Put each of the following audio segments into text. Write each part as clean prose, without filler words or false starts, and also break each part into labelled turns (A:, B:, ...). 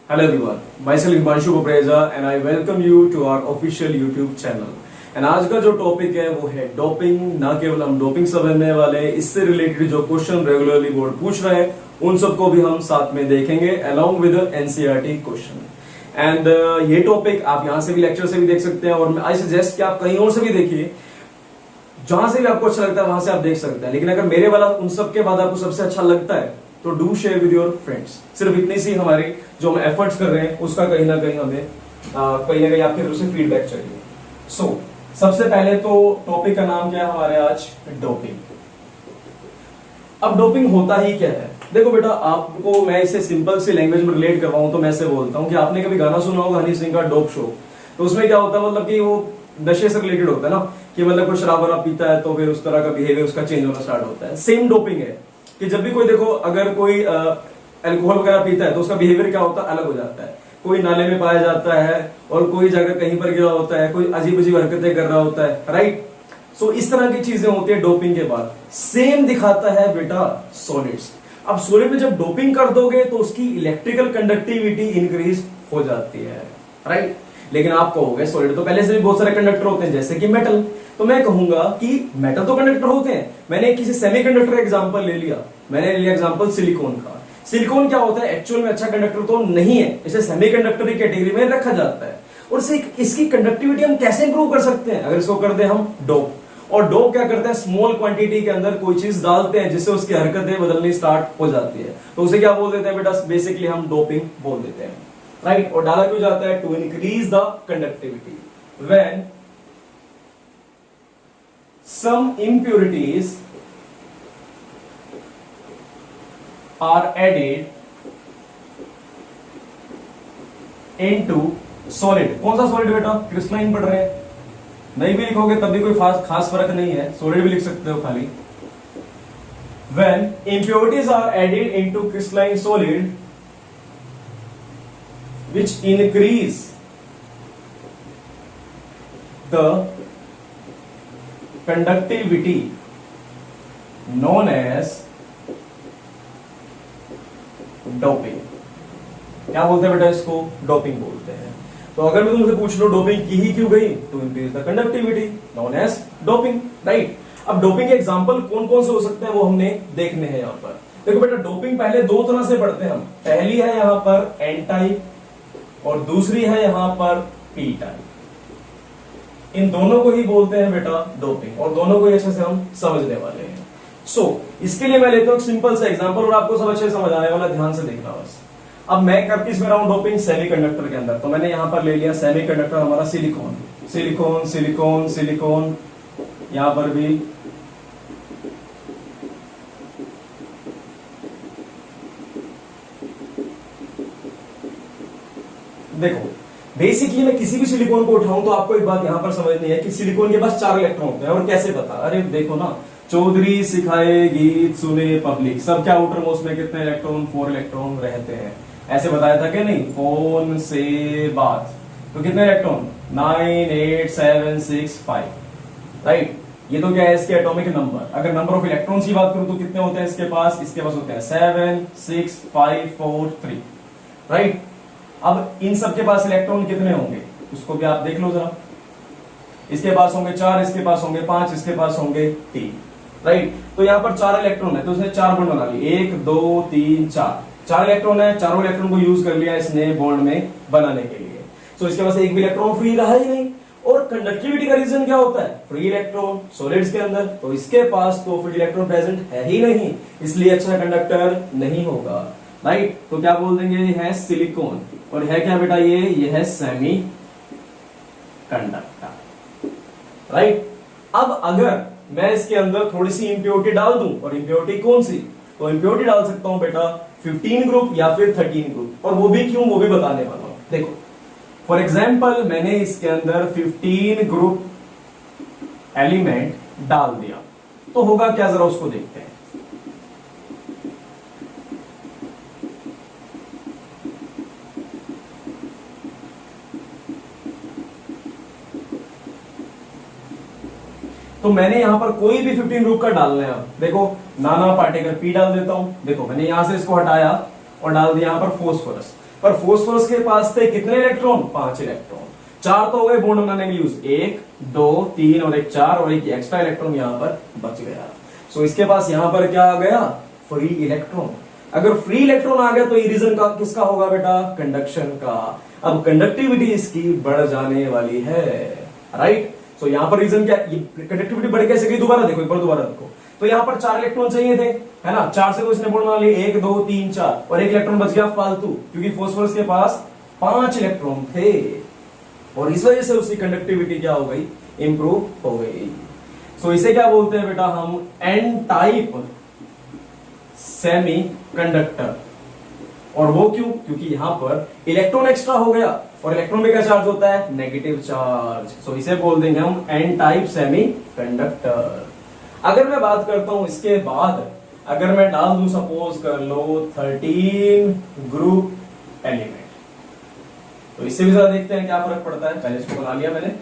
A: Hello everyone, myself Himanshu Papreza and I welcome you to our official YouTube channel. And आज का जो topic है वो है डोपिंग। ना केवल हम डोपिंग समझने वाले, इससे रिलेटेड जो क्वेश्चन रेगुलरली बोर्ड पूछ रहे हैं उन सबको भी हम साथ में देखेंगे along with NCERT question. And ये टॉपिक आप यहाँ से भी लेक्चर से भी देख सकते हैं और आई सजेस्ट कि आप कहीं और से भी देखिए, जहां से भी आपको अच्छा लगता है वहां से आप देख सकते हैं। लेकिन अगर मेरे वाला उन सब के बाद आपको सबसे अच्छा लगता है तो do share with your friends. सिर्फ इतनी सी हमारी जो हम एफर्ट्स कर रहे हैं उसका कहीं ना कहीं हमें कहीं ना कहीं आपकी तरफ से फीडबैक चाहिए। सो सबसे पहले तो टॉपिक का नाम क्या है हमारे आज, डोपिंग। अब डोपिंग होता ही क्या है? देखो बेटा, आपको मैं इसे सिंपल सी लैंग्वेज में रिलेट कर रहा हूं तो मैं ऐसे बोलता हूं कि आपने कभी गाना सुना होगा हनी सिंह का डोप शो। तो उसमें क्या होता है, मतलब कि वो नशे से रिलेटेड होता है ना, कि मतलब कोई शराब वराब पीता है तो फिर उस तरह का बिहेवियर उसका चेंज होना स्टार्ट होता है। सेम डोपिंग है कि जब भी कोई देखो, अगर कोई अल्कोहल वगैरह पीता है तो उसका बिहेवियर क्या होता है, अलग हो जाता है। कोई नाले में पाया जाता है और कोई जगह कहीं पर गिरा होता है, कोई अजीब अजीब हरकतें कर रहा होता है, राइट। सो इस तरह की चीजें होती है डोपिंग के बाद। सेम दिखाता है बेटा सॉलिड्स। अब सॉलिड में जब डोपिंग कर दोगे तो उसकी इलेक्ट्रिकल कंडक्टिविटी इंक्रीज हो जाती है, राइट। लेकिन आप कहोगे सॉलिड तो पहले से भी बहुत सारे कंडक्टर होते हैं जैसे कि मेटल। तो मैं कहूंगा कि मेटल तो कंडक्टर होते हैं। मैंने किसी सेमीकंडक्टर एग्जांपल ले लिया, मैंने लिया एग्जांपल सिलिकॉन का। सिलिकॉन क्या होता है, एक्चुअल में अच्छा कंडक्टर तो नहीं है, इसे सेमीकंडक्टर की कैटेगरी में रखा जाता है। और इसकी कंडक्टिविटी हम कैसे इंप्रूव कर सकते हैं? अगर इसको कर दे हम डोप। और डोप क्या करते हैं, स्मॉल क्वांटिटी के अंदर कोई चीज डालते हैं जिससे उसकी हरकतें बदलनी स्टार्ट हो जाती है। तो उसे क्या बोल देते हैं बेटा, बेसिकली हम डोपिंग बोल देते हैं, राइट। और डाला क्यों जाता है, to increase the conductivity when some impurities are added into solid। कौन सा सॉलिड बेटा, क्रिस्टलाइन पढ़ रहे हैं, नहीं भी लिखोगे तब भी कोई खास फर्क नहीं है, सॉलिड भी लिख सकते हो खाली। When impurities are added into crystalline solid which increase the conductivity known as doping. क्या बोलते हैं बेटा इसको, डोपिंग बोलते हैं। तो अगर मैं तुमसे पूछ लो डोपिंग की ही क्यों गई, तो increase the conductivity known as doping, right. अब डोपिंग के एग्जांपल कौन कौन से हो सकते हैं वो हमने देखने हैं यहाँ पर। देखो बेटा, डोपिंग पहले दो तरह से पढ़ते हैं हम। पहली है यहाँ पर एन टाइप और दूसरी है यहाँ पर पी टाइप। इन दोनों को ही बोलते हैं बेटा डोपिंग और दोनों को अच्छे से हम समझने वाले हैं। सो इसके लिए मैं लेता हूं एक सिंपल सा एग्जांपल और आपको सब अच्छे से समझ आने वाला, ध्यान से देखना बस। अब मैं कर किस में रहा हूं, डोपिंग सेमीकंडक्टर के अंदर। तो मैंने यहां पर ले लिया सेमीकंडक्टर हमारा सिलिकॉन, सिलिकॉन सिलिकॉन सिलिकॉन, यहां पर भी देखो। बेसिकली मैं किसी भी सिलिकॉन को उठाऊं तो आपको एक बात यहां पर समझनी है कि सिलिकॉन के पास 4 इलेक्ट्रॉन होते हैं। और कैसे पता, अरे देखो ना, चौधरी सिखाए गीत सुने पब्लिक, सब क्या आउटर मोस्ट में कितने इलेक्ट्रॉन, 4 इलेक्ट्रॉन रहते हैं। ऐसे बताया था कि नहीं, फोन से बात, तो कितने इलेक्ट्रॉन, 9 8 7 6 5, राइट। ये तो क्या है, इसके एटॉमिक नंबर। अगर नंबर ऑफ इलेक्ट्रॉन्स की बात करूं तो कितने होते हैं इसके पास होते हैं 7 6 5 4 3, राइट। अब इन सब के पास इलेक्ट्रॉन कितने होंगे उसको भी आप देख लो जरा। इसके पास होंगे 4, इसके पास होंगे 5, इसके पास होंगे 3, राइट। तो यहां पर 4 इलेक्ट्रॉन है तो उसने 4 बॉन्ड बना लिए, 1 2 3 4 इलेक्ट्रॉन है। चारों इलेक्ट्रॉन को यूज कर लिया इसने बॉन्ड में बनाने के लिए। तो इसके पास एक भी इलेक्ट्रॉन फ्री रहा ही नहीं। और कंडक्टिविटी का रीजन क्या होता है, फ्री इलेक्ट्रॉन सॉलिड्स के अंदर, तो इसके पास तो फ्री इलेक्ट्रॉन प्रेजेंट है ही नहीं, इसलिए अच्छा कंडक्टर नहीं होगा, राइट। तो क्या बोल देंगे, ये है सिलिकॉन। और है क्या बेटा, ये है सेमी कंडक्टर, राइट। अब अगर मैं इसके अंदर थोड़ी सी इंप्योरिटी डाल दूं, और इंप्योरिटी कौन सी, तो इंप्योरिटी डाल सकता हूं बेटा 15 ग्रुप या फिर 13 ग्रुप। और वो भी क्यों, वो भी बताने वाला हूं। देखो फॉर एग्जाम्पल मैंने इसके अंदर 15 ग्रुप एलिमेंट डाल दिया तो होगा क्या, जरा उसको देखते हैं। तो मैंने यहां पर कोई भी 15 ग्रुप का डालना है। अब देखो नाना पार्टिकल पी डाल देता हूं। देखो मैंने यहां से इसको हटाया और डाल दिया यहां पर फोस्फोरस। पर फास्फोरस के पास थे कितने इलेक्ट्रॉन? 5 इलेक्ट्रॉन। 4 तो हो गए बॉन्ड बनाने में यूज, 1 2 3 और एक 4 और एक एक्स्ट्रा इलेक्ट्रॉन यहां पर बच गया। सो इसके पास यहां पर क्या आ गया? Free electron. अगर फ्री इलेक्ट्रॉन आ गया तो ये रीजन का किसका होगा बेटा? कंडक्शन का। अब कंडक्टिविटी इसकी बढ़ जाने वाली है, राइट। सो यहां पर रीजन क्या? कंडक्टिविटी बढ़ कैसे गई? दोबारा देखो, एक बार दोबारा देखो। तो यहां पर 4 इलेक्ट्रॉन चाहिए थे, है ना। 4 से तो इसने बॉन्ड बना लिए, 1 2 3 4 और एक इलेक्ट्रॉन बच गया फालतू, क्योंकि फास्फोरस के पास 5 इलेक्ट्रॉन थे और इस वजह से उसकी कंडक्टिविटी क्या हो गई? इंप्रूव हो गई। सो इसे क्या बोलते हैं बेटा हम? N type semiconductor. और वो क्यों? क्योंकि यहां पर इलेक्ट्रॉन एक्स्ट्रा हो गया और इलेक्ट्रॉन में क्या चार्ज होता है? Negative charge. सो इसे बोल देंगे हम एन टाइप सेमी कंडक्टर। अगर मैं बात करता हूं इसके बाद, अगर मैं डाल दूं सपोज कर लो 13 ग्रुप एलिमेंट, तो इससे भी ज्यादा देखते हैं क्या फर्क पड़ता है। पहले इसको बना लिया मैंने।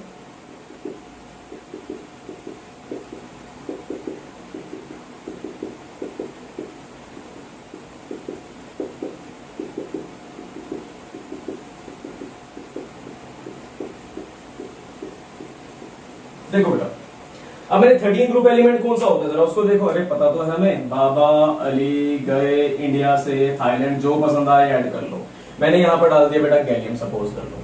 A: देखो बेटा, अब मेरे 13 ग्रुप एलिमेंट कौन सा होता है जरा उसको देखो। अरे पता तो है हमें, बाबा अली गए इंडिया से थाईलैंड, जो पसंद आए ऐड कर लो। मैंने यहां पर डाल दिया बेटा गैलियम, सपोज कर लो।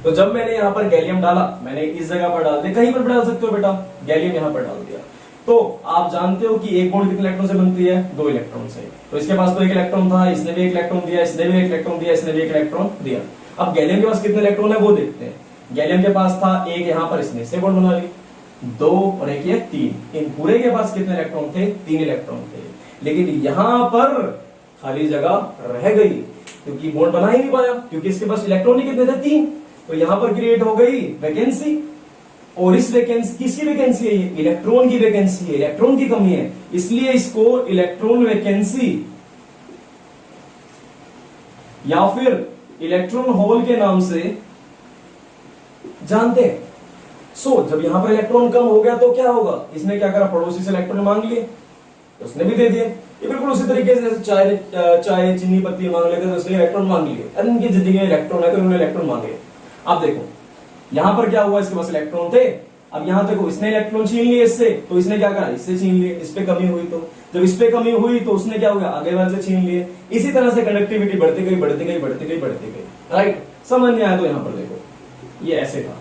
A: तो जब मैंने यहां पर गैलियम डाला, मैंने इस जगह पर डाल दिया, कहीं पर भी डाल सकते हो बेटा, गैलियम यहां पर डाल दिया। तो आप जानते हो कि एक बॉन्ड कितने इलेक्ट्रॉन से बनती है? 2 इलेक्ट्रॉन से। तो इसके पास तो 1 इलेक्ट्रॉन था, इसने भी 1 इलेक्ट्रॉन दिया, इसने भी 1 इलेक्ट्रॉन दिया, इसने भी 1 इलेक्ट्रॉन दिया। अब गैलियम के पास कितने इलेक्ट्रॉन है वो देखते हैं। गैलियम के पास था 1, यहां पर इसने से बॉन्ड बना ली, 2 और एक ये 3। इन पूरे के पास कितने इलेक्ट्रॉन थे? 3 इलेक्ट्रॉन थे। लेकिन यहां पर खाली जगह रह गई क्योंकि बॉन्ड बना ही नहीं पाया, क्योंकि इसके पास इलेक्ट्रॉन ही कितने थे? 3। तो यहां पर क्रिएट हो गई वैकेंसी। और इस वैकेंसी किसकी वैकेंसी है? ये इलेक्ट्रॉन की वैकेंसी है, इलेक्ट्रॉन की कमी है, इसलिए इसको इलेक्ट्रॉन वैकेंसी या फिर इलेक्ट्रॉन होल के नाम से जानते हैं। जब यहां पर इलेक्ट्रॉन कम हो गया तो क्या होगा? इसने क्या करा? पड़ोसी से इलेक्ट्रॉन मांग लिए, तो उसने भी दे दिए। ये बिल्कुल उसी तरीके से जैसे चाय चीनी पत्ती मांग लेते तो उसने इलेक्ट्रॉन मांग लिए। अरे इनकी जिंदगी में इलेक्ट्रॉन है तो उन्होंने इलेक्ट्रॉन मांगे। अब देखो यहां पर क्या हुआ, इसके पास इलेक्ट्रॉन थे। अब यहां देखो इसने इलेक्ट्रॉन छीन लिए इससे, तो इसने क्या करा? इससे छीन लिए। इस पे कमी हुई, तो जब इस पे कमी हुई तो उसने क्या हुआ? आगे वाले से छीन लिए। इसी तरह से कंडक्टिविटी बढ़ती गई बढ़ती गई बढ़ती गई बढ़ती गई, राइट। समझ नहीं आया तो यहां पर देखो, ये ऐसे था।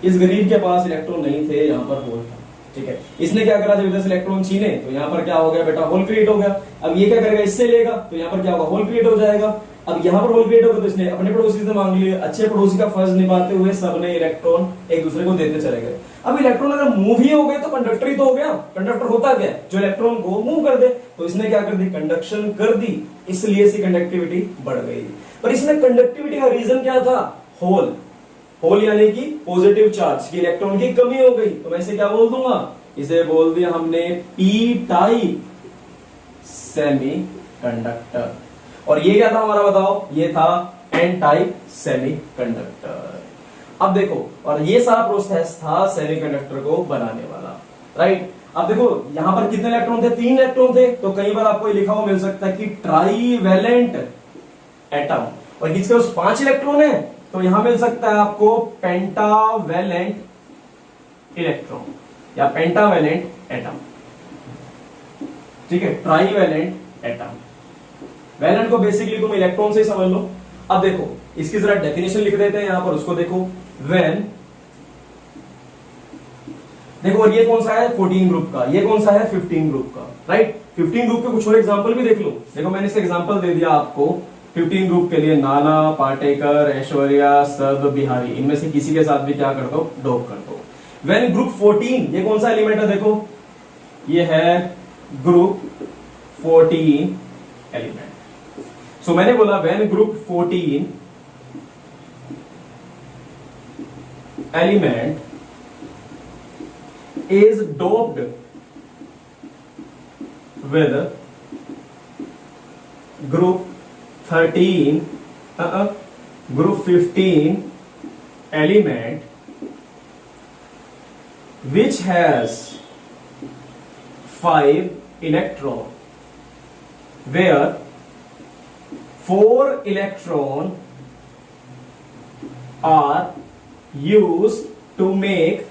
A: इस गरीब के पास इलेक्ट्रॉन नहीं थे, यहां पर होल था, ठीक है। इसने क्या करा? जब इधर से इलेक्ट्रॉन छीने तो यहां पर क्या हो गया बेटा? होल क्रिएट हो गया। अब ये क्या करेगा? इससे लेगा तो यहां पर क्या होगा? होल क्रिएट हो जाएगा। अब यहां पर होल क्रिएट होगा तो इसने अपने पड़ोसी से मांग लिए। अच्छे पड़ोसी का फर्ज निभाते हुए सबने इलेक्ट्रॉन एक दूसरे को देते चले गए। अब इलेक्ट्रॉन अगर मूव ही हो गए तो कंडक्टर ही तो हो गया। कंडक्टर होता क्या? जो इलेक्ट्रॉन को मूव कर दे। तो इसने क्या कर दी? कंडक्शन कर दी, इसलिए इसकी कंडक्टिविटी बढ़ गई। पर इसमें कंडक्टिविटी का रीजन क्या था? होल। होल यानी कि पॉजिटिव चार्ज की इलेक्ट्रॉन की कमी हो गई। तो मैं इसे क्या बोल दूंगा? इसे बोल दिया हमने पी टाइप सेमी कंडक्टर। और ये क्या था हमारा बताओ? ये था एन टाइप सेमी कंडक्टर। अब देखो, और ये सारा प्रोसेस था सेमी कंडक्टर को बनाने वाला, राइट। अब देखो यहां पर कितने इलेक्ट्रॉन थे? 3 इलेक्ट्रॉन थे। तो कई बार आपको लिखा हुआ मिल सकता है कि ट्राईवैलेंट एटम, और किसके पास 5 इलेक्ट्रॉन है तो यहां मिल सकता है आपको पेंटावैलेंट इलेक्ट्रॉन या पेंटावैलेंट एटम, ठीक है। ट्राईवैलेंट एटम, वैलेंट को बेसिकली तुम इलेक्ट्रॉन से ही समझ लो। अब देखो इसकी जरा डेफिनेशन लिख देते हैं यहां पर, उसको देखो। व्हेन, देखो और ये कौन सा है? 14 ग्रुप का। ये कौन सा है? 15 ग्रुप का, राइट। 15 ग्रुप के कुछ और एग्जांपल भी देख लो। देखो मैंने इसे एग्जांपल दे दिया आपको 15 ग्रुप के लिए। नाना, पाटेकर, ऐश्वर्या, सर्व, बिहारी, इनमें से किसी के साथ भी क्या कर दो? डॉप कर दो। व्हेन ग्रुप 14, ये कौन सा एलिमेंट है? देखो ये है ग्रुप 14 एलिमेंट। सो मैंने बोला when group 14 element is doped with group 13 group 15 element which has 5 electron, where 4 electron are used to make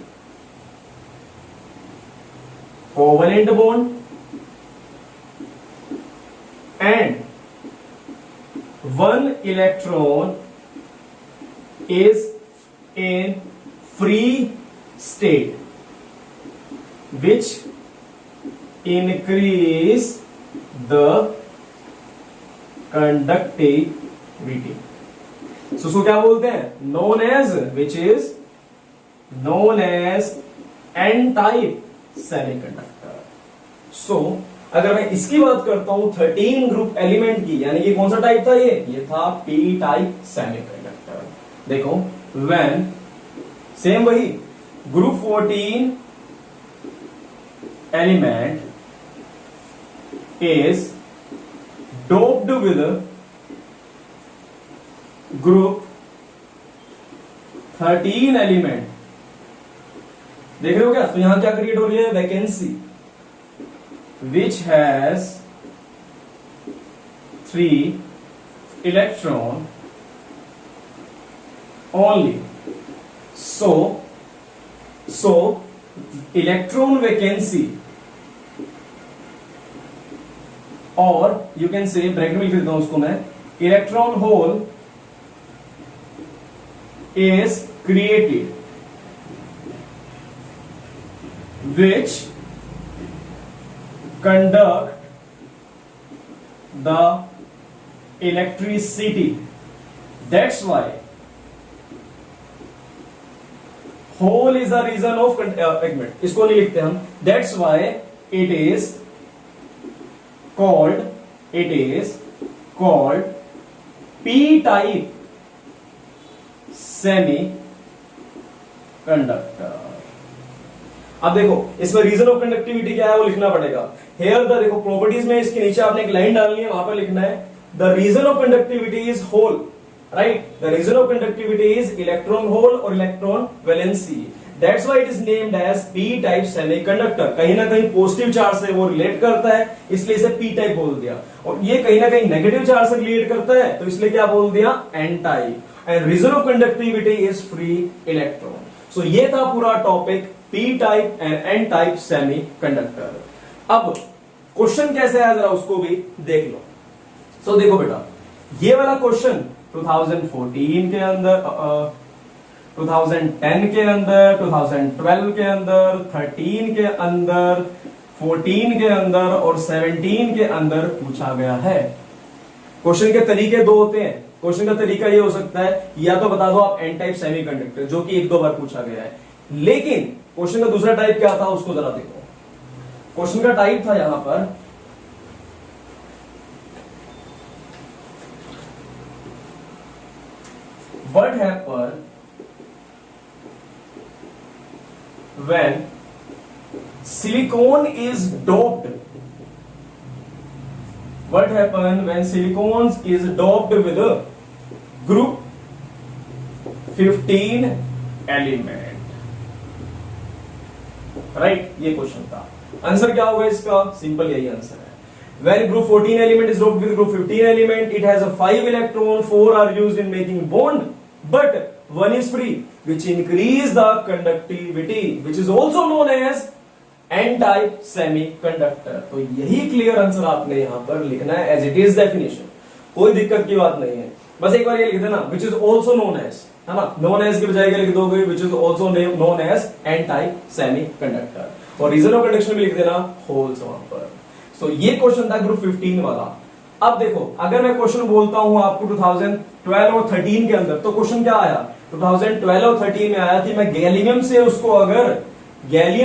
A: covalent bond and 1 electron is in free state, which increase the conductivity. So उसको क्या बोलते हैं? Known as, which is known as n-type semiconductor. So अगर मैं इसकी बात करता हूं 13 ग्रुप एलिमेंट की, यानी कि कौन सा टाइप था ये था p टाइप सेमीकंडक्टर. देखो when सेम वही group 14 element is doped with group 13 element. देख रहे हो क्या? तो यहां क्या क्रिएट हो रही है? Vacancy which has 3 electron only. So electron vacancy, और यू कैन से ब्रैकेट में लिख देता हूं उसको मैं, electron hole is created which conduct the electricity. That's why hole is the reason of, एक मिनट इसको नहीं लिखते हम, that's why it is called p-type semiconductor. अब देखो इसमें रीजन ऑफ कंडक्टिविटी क्या है वो लिखना पड़ेगा. हेयर द, देखो प्रॉपर्टीज में इसके नीचे आपने एक लाइन डालनी है, वहां पर लिखना है the reason of conductivity is hole, right. The reason of conductivity is electron hole और electron valency. That's why it is named as p-type semiconductor. कहीं ना कहीं पॉजिटिव चार्ज से वो रिलेट करता है, इसलिए इसे p-type बोल दिया. और ये कहीं ना कहीं नेगेटिव चार्ज से रिलेट करता है, तो इसलिए क्या बोल दिया? n-type. And reason of conductivity is free electron. So ये था पूरा topic p-type and n-type semiconductor. अब क्वेश्चन कैसे है जरा उसको भी देख लो. So देखो बेटा, ये वाला क्वेश्चन 2014 के अंदर, 2010 के अंदर, 2012 के अंदर, 13 के अंदर, 14 के अंदर और 17 के अंदर पूछा गया है. क्वेश्चन के तरीके दो होते हैं. क्वेश्चन का तरीका ये हो सकता है, या तो बता दो आप एन टाइप सेमीकंडक्टर, जो कि 1-2 बार पूछा गया है. लेकिन क्वेश्चन का दूसरा टाइप क्या था उसको जरा देखो. क्वेश्चन का टाइप था यहां पर what happen when silicon is doped. What happen when silicon is doped with a group 15 element, right? ये क्वेश्चन था. आंसर क्या होगा इसका? सिंपल यही आंसर है. When group 14 element is doped with group 15 element, it has a 5 electron, 4 are used in making bond, but 1 is free, which increase the conductivity, which is also known as n-type semiconductor. तो यही clear answer आपने यहां पर लिखना है as it is definition. कोई दिक्कत की बात नहीं है. बस एक बार ये लिख देना which is also known as, है ना. known as की बजाय लिख दोगे which is also known as n-type semiconductor, और रीजन ऑफ कंडक्शन में लिख देना होल्स वहां पर. सो ये क्वेश्चन था ग्रुप 15 वाला. अब देखो अगर मैं क्वेश्चन बोलता हूं आपको 2012 और 13 के अंदर, तो क्वेश्चन क्या आया? 2012 और 13 में आया कि मैं गैलियम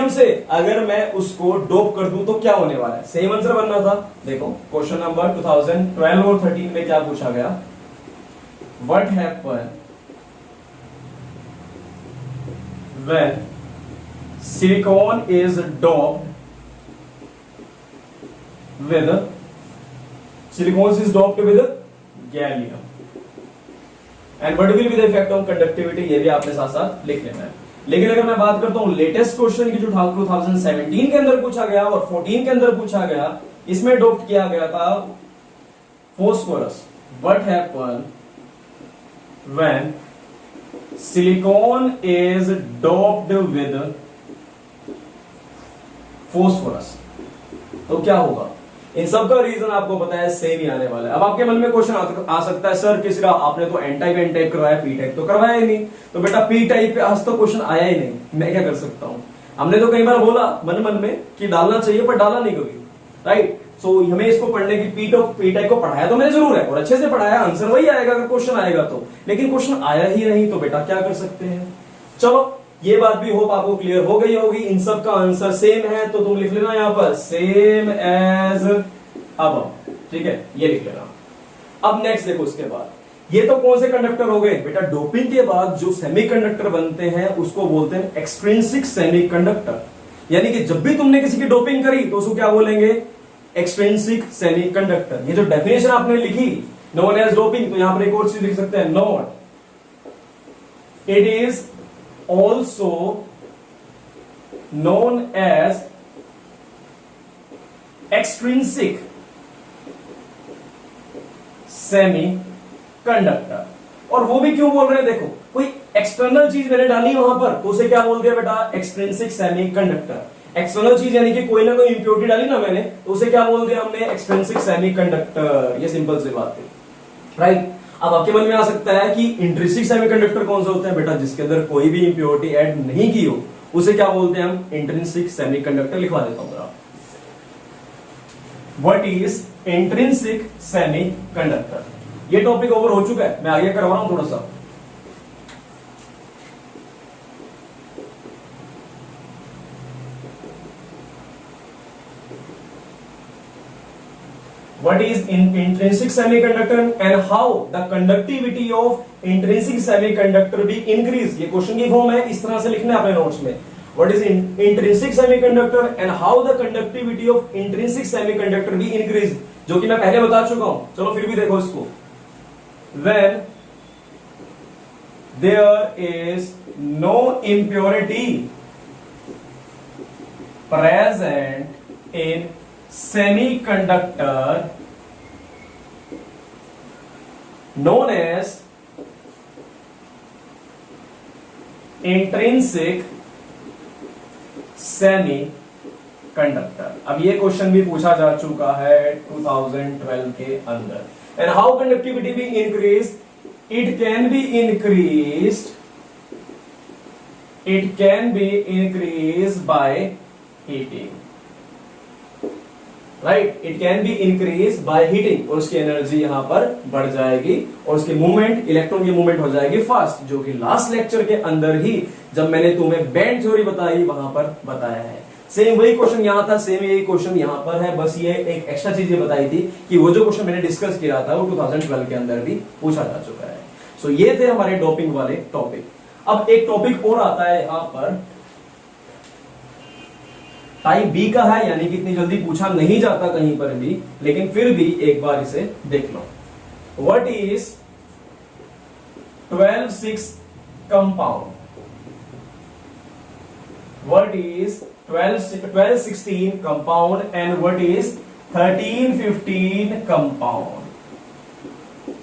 A: से अगर मैं उसको डोप कर दूं तो क्या होने वाला है. सेम आंसर बनना था. देखो क्वेश्चन नंबर 2012 और 13 में क्या पूछा गया? What happen when silicon is doped with silicon is doped with gallium, and what will be the effect on conductivity, ये भी आपने साथ साथ लिख लेना है. लेकिन अगर मैं बात करता हूं लेटेस्ट क्वेश्चन की जो 2017 के अंदर पूछा गया और 14 के अंदर पूछा गया, इसमें डोप्ड किया गया था phosphorus. what happen when silicon is doped with phosphorus? तो क्या होगा? इन सब का रीजन आपको पता है, सेम ही आने वाला है। अब आपके मन में क्वेश्चन आ सकता है, सर किस का आपने तो एन टाइप एन टाइप करवाया, पी टाइप तो करवाया ही नहीं, तो बेटा पी टाइप पे आज तो क्वेश्चन आया ही नहीं, मैं क्या कर सकता हूं? हमने तो कई बार बोला मन मन में कि डालना चाहिए, पर डाला नहीं कभी, राइट? सो हमें इसको पढ़ने की पी टाइप को पढ़ाया तो मैंने जरूर है और अच्छे से पढ़ाया, आंसर वही आएगा अगर क्वेश्चन आएगा तो, लेकिन क्वेश्चन आया ही नहीं तो बेटा क्या कर सकते हैं? चलो ये बात भी होप आपको क्लियर हो गई होगी। इन सब का आंसर सेम है तो तुम लिख लेना यहां पर सेम एज अब, ठीक है, ये लिख लेना। अब नेक्स्ट देखो, उसके बाद ये तो कौन से कंडक्टर हो गए बेटा? डोपिंग के बाद जो सेमीकंडक्टर बनते हैं उसको बोलते हैं एक्सट्रिंसिक सेमीकंडक्टर, यानी कि जब भी तुमने किसी की डोपिंग करी तो उसको क्या बोलेंगे? Extrinsic semiconductor. ये जो डेफिनेशन आपने लिखी नोन एज डोपिंग, तो यहां पर एक और चीज लिख सकते हैं, note it is also known as extrinsic semiconductor. और वो भी क्यों बोल रहे हैं? देखो, कोई एक्सटर्नल चीज मैंने डाली वहां पर तो उसे क्या बोल दिया बेटा? Extrinsic semi conductor. एक्सटर्नल चीज यानी कि कोई ना कोई इंप्योरिटी डाली ना मैंने, तो उसे क्या बोल दिया हमने? Extrinsic semi conductor. ये सिंपल सी बात है, राइट? अब आपके मन में आ सकता है कि इंट्रिंसिक सेमी कंडक्टर कौन सा होता है बेटा? जिसके अंदर कोई भी इंप्योरिटी ऐड नहीं की हो, उसे क्या बोलते हैं हम? Intrinsic semi conductor. लिखवा देता हूं जरा, what is intrinsic semi conductor. ये टॉपिक ओवर हो चुका है, मैं आगे करवा रहा हूं थोड़ा सा। What is intrinsic semiconductor and how the conductivity of intrinsic semiconductor be increase? ये क्वेश्चन की फॉर्म है, इस तरह से लिखना है अपने नोट्स में। What is intrinsic semiconductor and how the conductivity of intrinsic semiconductor be increase? जो कि मैं पहले बता चुका हूं, चलो फिर भी देखो इसको। When there is no impurity present in semiconductor known as intrinsic semiconductor। अब ये क्वेश्चन भी पूछा जा चुका है 2012 के अंदर। And how conductivity be increased? It can be increased by heating, right? It can be increase by heating, और उसकी एनर्जी यहां पर बढ़ जाएगी और उसकी मूवमेंट, इलेक्ट्रॉन की मूवमेंट हो जाएगी फास्ट, जो कि लास्ट लेक्चर के अंदर ही जब मैंने तुम्हें बैंड थ्योरी बताई वहां पर बताया है। सेम वही क्वेश्चन यहां था, सेम यही क्वेश्चन यहां पर है, बस ये एक एक्स्ट्रा चीज ये बताई थी कि वो जो क्वेश्चन मैंने डिस्कस किया था वो 2012 के अंदर भी पूछा जा चुका है। सो ये थे हमारे डोपिंग वाले टॉपिक। अब एक टॉपिक और आता है यहां पर, टाइप बी का है, यानी कि इतनी जल्दी पूछा नहीं जाता कहीं पर भी, लेकिन फिर भी एक बार इसे देख लो। What is 12,6 compound? What is 12,16 compound and what is 13,15 compound?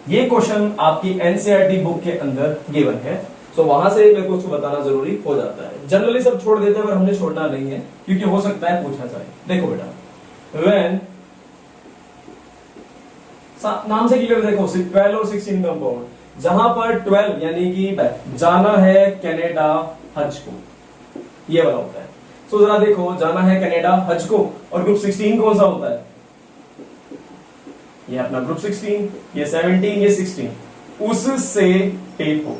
A: ये क्वेश्चन आपकी एनसीईआरटी बुक के अंदर गिवन है, तो वहां से मेरे को उसको बताना जरूरी हो जाता है। जनरली सब छोड़ देते हैं पर हमने छोड़ना नहीं है, क्योंकि हो सकता है पूछा जाए। देखो बेटा, व्हेन नाम से क्लियर देखो, 12 और 16 कंपाउंड, जहां पर 12 यानी कि जाना है कनाडा हज को, ये वाला होता है। तो जरा देखो, जाना है कनाडा हज को, और ग्रुप 16 कौन सा होता है? ये अपना ग्रुप 16, ये 17, ये 16, उससे टेप हो।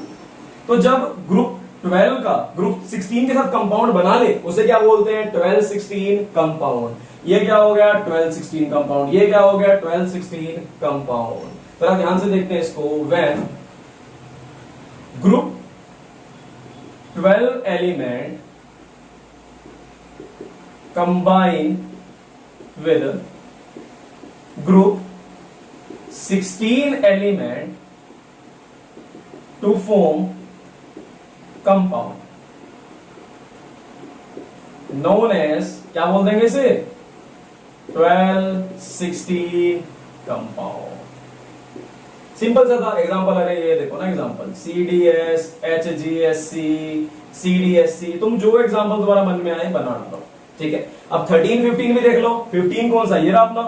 A: तो जब ग्रुप 12 का ग्रुप 16 के साथ कंपाउंड बना ले, उसे क्या बोलते हैं? 12-16 कंपाउंड। ये क्या हो गया? 12-16 कंपाउंड। ये क्या हो गया? 12-16 कंपाउंड। जरा ध्यान से देखते हैं इसको। When group 12 element combine with group 16 element to form compound known as, क्या बोल देंगे इसे? 12-16 कंपाउंड। सिंपल सा था एग्जांपल। अरे ये देखो ना एग्जांपल, CDS, HGSC, CDSC, तुम जो एग्जांपल तुम्हारा मन में आए बना लो, ठीक है। अब 13, 15 भी देख लो। 15 कौन सा, ये रहा अपना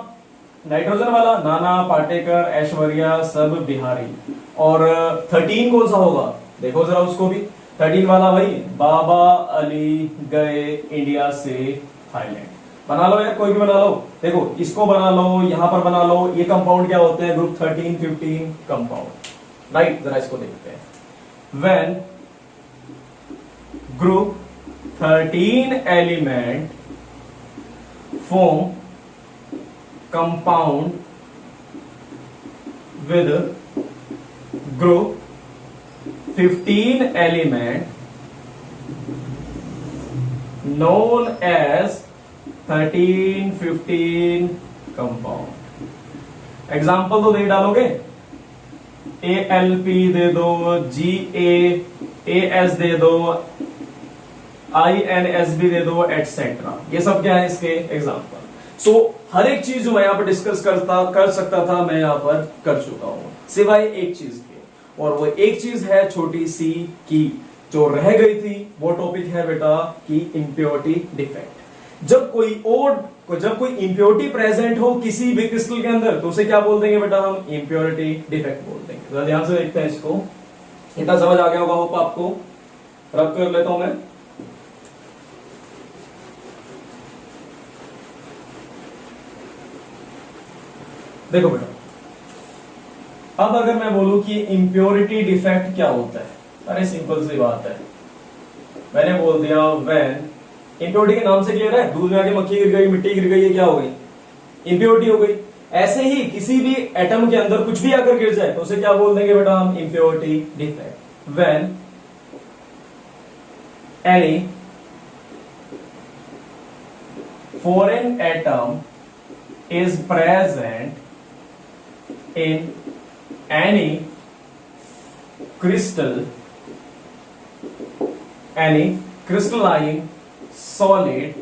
A: नाइट्रोजन वाला, नाना पाटेकर, ऐश्वर्या, सब बिहारी। और 13 कौन सा होगा, देखो जरा उसको भी। 13 वाला भाई बाबा अली गए इंडिया से थाईलैंड। बना लो यार, कोई भी बना लो। देखो इसको बना लो, यहां पर बना लो। ये कंपाउंड क्या होते हैं, ग्रुप 13, 15 कंपाउंड, राइट। जरा इसको देखते हैं। When group 13 element form compound with group 15 element known as 13, 15 compound. Example तो दे डालोगे, ALP दे दो, GAAS दे दो, INSB दे दो, एटसेट्रा। ये सब क्या है इसके एग्जाम्पल। सो हर एक चीज जो मैं यहाँ पर डिस्कस कर सकता था, मैं यहाँ पर कर चुका हूं, सिवाय एक चीज के। और वो एक चीज है छोटी सी की, जो रह गई थी। वो टॉपिक है बेटा कि इम्प्योरिटी डिफेक्ट। जब कोई इम्प्योरिटी प्रेजेंट हो किसी भी क्रिस्टल के अंदर, तो उसे क्या बोल देंगे बेटा, हम इम्प्योरिटी डिफेक्ट बोल देंगे। तो ध्यान से देखते हैं इसको। इतना समझ आ गया होगा होप आपको। रब कर लेता हूं मैं। देखो बेटा, अब अगर मैं बोलूं कि इम्प्योरिटी डिफेक्ट क्या होता है, अरे सिंपल सी बात है। मैंने बोल दिया व्हेन, इम्प्योरिटी के नाम से क्लियर है, दूध में आके मक्खी गिर गई, मिट्टी गिर गई, ये क्या हो गई, इम्प्योरिटी हो गई। ऐसे ही किसी भी एटम के अंदर कुछ भी आकर गिर जाए तो उसे क्या बोल देंगे बेटा हम, impurity defect. When any foreign atom is present in any crystalline solid,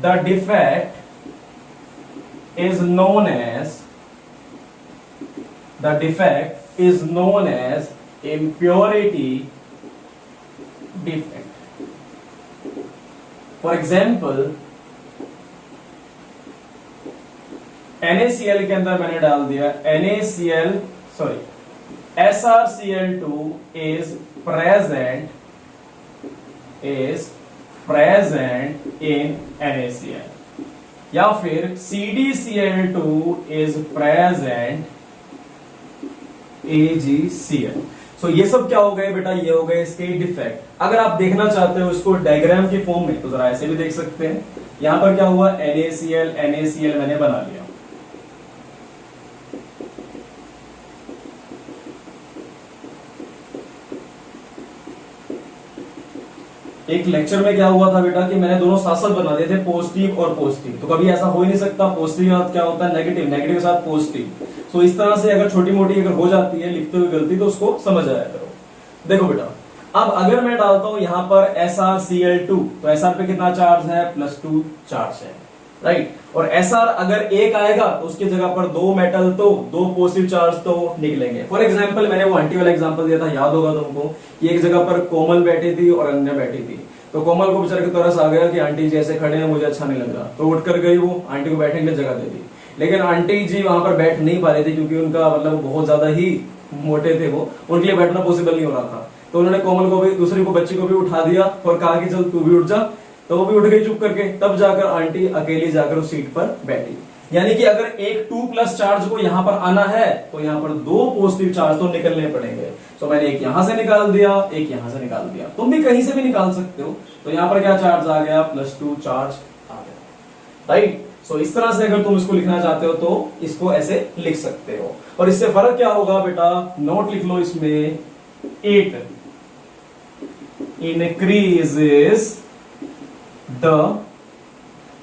A: the defect is known as impurity defect. For example, NaCl के अंदर मैंने डाल दिया SrCl2 is present in NaCl, या फिर CdCl2 is present AgCl। सो ये सब क्या हो गए बेटा, ये हो गए इसके डिफेक्ट। अगर आप देखना चाहते हो इसको डायग्राम के फॉर्म में, तो जरा ऐसे भी देख सकते हैं। यहां पर क्या हुआ, NaCl मैंने बना लिया। एक लेक्चर में क्या हुआ था बेटा कि मैंने दोनों साथ साथ बना दिए थे, पॉजिटिव और पॉजिटिव। तो कभी ऐसा हो ही नहीं सकता, पॉजिटिव के साथ क्या होता है नेगेटिव, नेगेटिव के साथ पॉजिटिव। सो इस तरह से अगर छोटी मोटी अगर हो जाती है लिखते हुए गलती, तो उसको समझ आया करो। देखो बेटा, अब अगर मैं डालता हूं यहां पर SrCl2, तो Sr पे कितना चार्ज है, +2 चार्ज है, राइट। और Sr अगर एक आएगा तो उसकी जगह पर दो मेटल, तो दो पॉजिटिव चार्ज तो निकलेंगे। फॉर एग्जांपल मैंने वो आंटी वाला एग्जांपल दिया था, याद होगा तुमको, कि एक जगह पर कोमल बैठी थी और अन्य बैठी थी। तो कोमल को बेचारे को तरस आ गया कि आंटी जी ऐसे खड़े हैं, मुझे अच्छा नहीं लग रहा, तो उठ कर गई, वो आंटी को बैठने के लिए जगह दे दी। लेकिन आंटी जी वहां पर बैठ नहीं पा रही थी, क्योंकि उनका मतलब बहुत ज्यादा ही मोटे थे वो, उनके लिए बैठना पॉसिबल नहीं हो रहा था। तो उन्होंने कोमल को भी, दूसरी को, बच्ची को भी उठा दिया और कहा कि चल तू भी उठ जा। तो वो भी उठ गई चुप करके। तब जाकर आंटी अकेली जाकर उस सीट पर बैठी। यानी कि अगर एक 2+ चार्ज को यहां पर आना है, तो यहां पर दो पॉजिटिव चार्ज तो निकलने पड़ेंगे। तो मैंने एक यहां से निकाल दिया, एक यहां से निकाल दिया। तुम भी कहीं से भी निकाल सकते हो। तो यहां पर क्या चार्ज आ गया, +2 चार्ज आ गया, राइट। सो इस तरह से अगर तुम इसको लिखना चाहते हो तो इसको ऐसे लिख सकते हो। और इससे फर्क क्या होगा बेटा, नोट लिख लो इसमें, इट increases the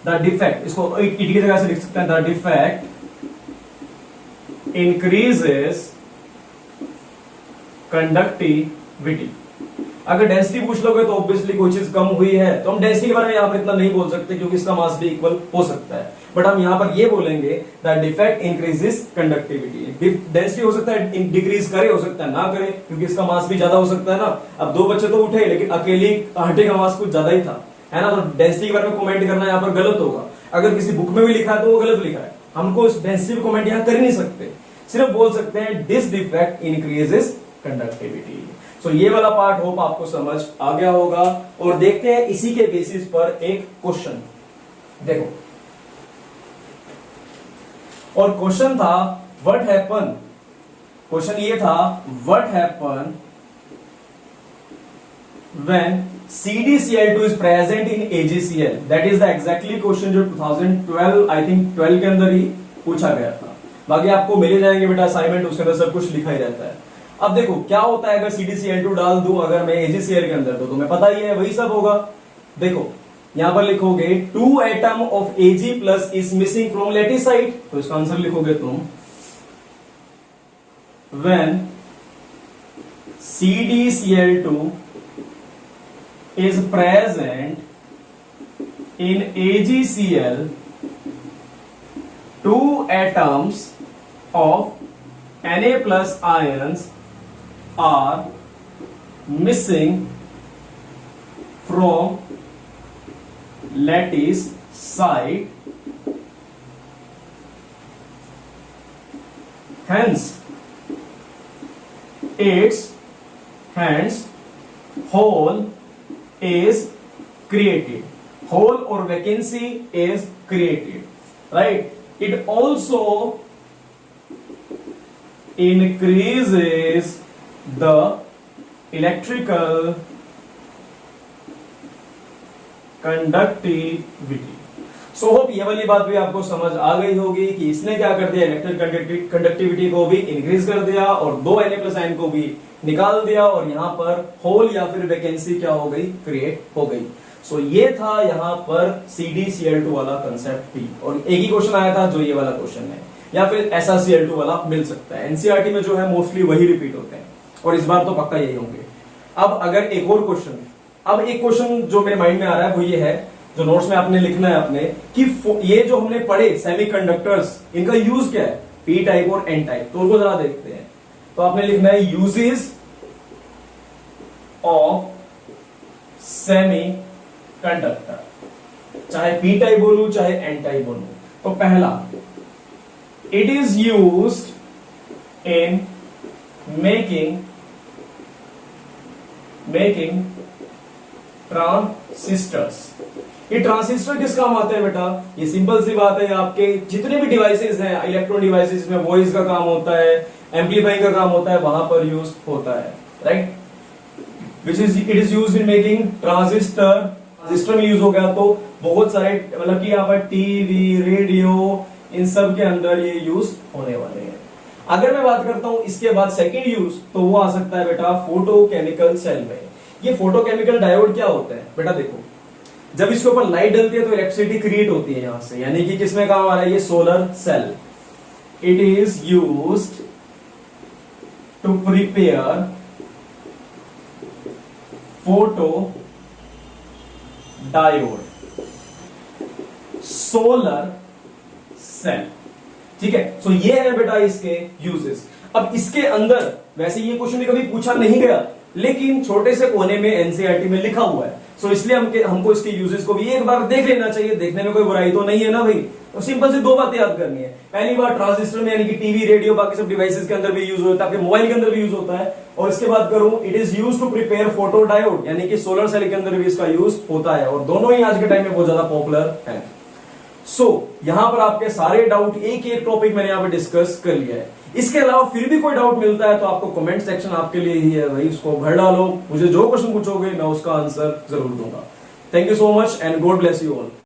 A: defect, इसको इट की जगह से लिख सकते हैं, the defect increases conductivity। अगर डेंसिटी पूछ लोगे तो ऑब्वियसली कोई चीज कम हुई है तो हम डेंसिटी के बारे में यहाँ पर इतना नहीं बोल सकते क्योंकि इसका मास भी इक्वल हो सकता है, बट हम यहाँ पर ये बोलेंगे that defect increases conductivity. Density हो सकता है डिक्रीज करे, हो सकता है ना करे, क्योंकि इसका मास भी ज्यादा हो सकता है ना। अब दो बच्चे तो उठे लेकिन अकेली आटे का मास कुछ ज्यादा ही था, है ना, तो डेंसिटी के बारे में कमेंट करना यहाँ पर गलत होगा। अगर किसी बुक में भी लिखा है तो वो गलत लिखा है, हमको इस डेंसिटी पे कमेंट यहाँ कर नहीं सकते, सिर्फ बोल सकते हैं दिस डिफेक्ट इंक्रीजेस कंडक्टिविटी। सो ये वाला पार्ट होप आपको समझ आ गया होगा। और देखते हैं इसी के बेसिस पर एक क्वेश्चन। देखो, और क्वेश्चन था व्हाट हैपन, क्वेश्चन ये था what happen when CdCl2 is present in AgCl। that is the exactly question जो 2012 आई थिंक 12 के अंदर ही पूछा गया था। बाकी आपको मिले जाएंगे बेटा असाइनमेंट, उसके अंदर सब कुछ लिखा ही रहता है। अब देखो क्या होता है अगर CdCl2 डाल दूं अगर मैं AgCl के अंदर, तो तुम्हें पता ही है वही सब होगा। देखो यहां पर लिखोगे 2 atom of Ag plus is missing from lattice side, तो इसका आंसर लिखोगे तुम when CdCl2 is present in AgCl, 2 atoms of Na plus ions are missing from lattice side, hence hole is created, hole or vacancy is created, right? It also increases the electrical conductivity। So hope ये वाली बात भी आपको समझ आ गई होगी कि इसने क्या कर दिया, इलेक्ट्रिक कंडक्टिविटी को भी इंक्रीज कर दिया और 2 Na+ आयन को भी निकाल दिया और यहाँ पर होल या फिर वैकेंसी क्या हो गई, क्रिएट हो गई। सो ये था यहाँ पर CdCl2 वाला कंसेप्ट भी, और एक ही क्वेश्चन आया था जो ये वाला क्वेश्चन है, या फिर ऐसा Cl2 वाला मिल सकता है। एनसीईआरटी में जो है मोस्टली वही रिपीट होते हैं और इस बार तो पक्का यही होंगे। अब अगर एक और क्वेश्चन, अब एक क्वेश्चन जो मेरे माइंड में आ रहा है वो ये है, जो नोट्स में आपने लिखना है अपने, कि ये जो हमने पढ़े सेमीकंडक्टर्स, इनका यूज क्या है, पी टाइप और एन टाइप, तो उनको जरा देखते हैं। तो आपने लिखना है यूजेस ऑफ सेमी कंडक्टर, चाहे पी टाइप बोलूं चाहे एन टाइप बोलूं। तो पहला, it is used in making transistors. ये ट्रांसिस्टर किस काम आते हैं बेटा, ये सिंपल सी बात है, आपके जितने भी डिवाइसेस हैं इलेक्ट्रॉनिक डिवाइसेस में वॉइस का काम होता है, एम्पलीफाइंग का काम होता है, वहां पर यूज होता है, right. Which is it is used in making transistor. Transistor में यूज हो गया तो बहुत सारे, मतलब कि यहाँ पर टीवी, रेडियो, इन सब के अंदर ये यूज होने वाले हैं। अगर मैं बात करता हूं इसके बाद सेकेंड यूज, तो वो आ सकता है बेटा फोटोकेमिकल सेल में। ये फोटोकेमिकल डायोड क्या होता है बेटा, देखो जब इसके ऊपर लाइट डलती है तो इलेक्ट्रिसिटी क्रिएट होती है यहां से, यानी कि किसमें काम आ रहा है, ये solar cell. It is used to prepare photodiode, solar cell, ठीक है। सो ये है बेटा इसके यूजेस। अब इसके अंदर वैसे ये क्वेश्चन कभी पूछा नहीं गया, लेकिन छोटे से कोने में एनसीईआरटी में लिखा हुआ है, सो इसलिए हमको इसके यूजेस को भी एक बार देख लेना चाहिए। देखने में कोई बुराई तो नहीं है ना भाई। तो सिंपल सी 2 बातें याद करनी है। पहली बात, ट्रांजिस्टर में यानी कि टीवी, रेडियो, बाकी सब डिवाइसेस के अंदर भी यूज होता है, आपके मोबाइल के अंदर भी यूज होता है। और इसके बाद करूं, it is used to prepare photodiode, यानी कि सोलर सेल के अंदर भी इसका यूज होता है, और दोनों ही आज के टाइम में बहुत ज्यादा पॉपुलर है। यहां पर आपके सारे डाउट, एक एक टॉपिक मैंने यहां पर डिस्कस कर लिया है। इसके अलावा फिर भी कोई डाउट मिलता है तो आपको कमेंट सेक्शन आपके लिए ही है भाई, उसको भर डालो। मुझे जो क्वेश्चन पूछोगे मैं उसका आंसर जरूर दूंगा। Thank you so much and God bless you all.